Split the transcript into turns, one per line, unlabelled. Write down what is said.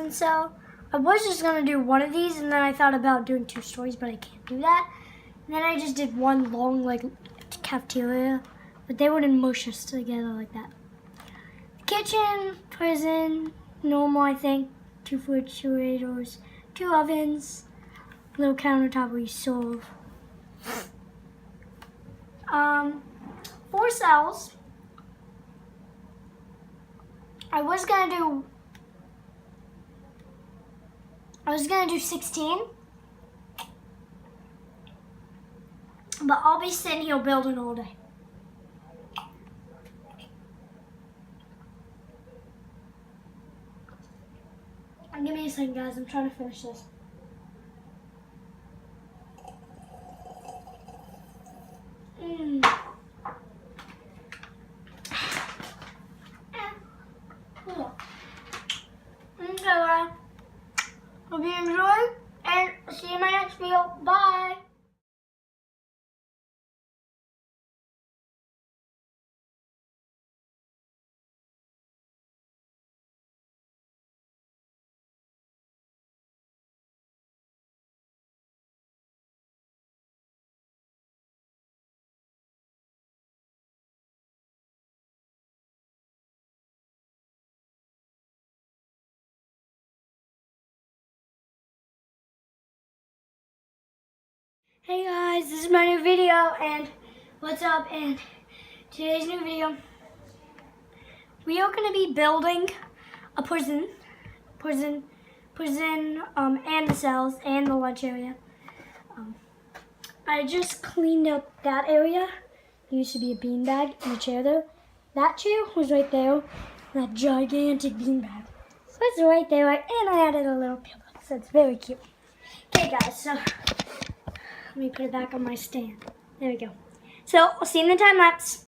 prison cell. I was just gonna do one of these, and then I thought about doing 2 stories, but I can't do that. And then I just did one long, like, cafeteria, but they wouldn't mush us together like that. Kitchen, prison, normal, I think. 2 refrigerators, 2 ovens, little countertop where you serve. 4 cells. I was gonna do 16, but I'll be sitting here building all day. Give me a second, guys. I'm trying to finish this. Okay, guys. Hope you enjoyed, and see you in my next video. Bye. Hey guys, this is my new video, and what's up? And today's new video, we are going to be building a prison, and the cells and the lunch area. I just cleaned up that area. There used to be a beanbag and a chair there. That chair was right there, that gigantic beanbag. So it's right there, and I added a little pillow, so it's very cute. Okay guys, so let me put it back on my stand. There we go. So, I'll see you in the time lapse.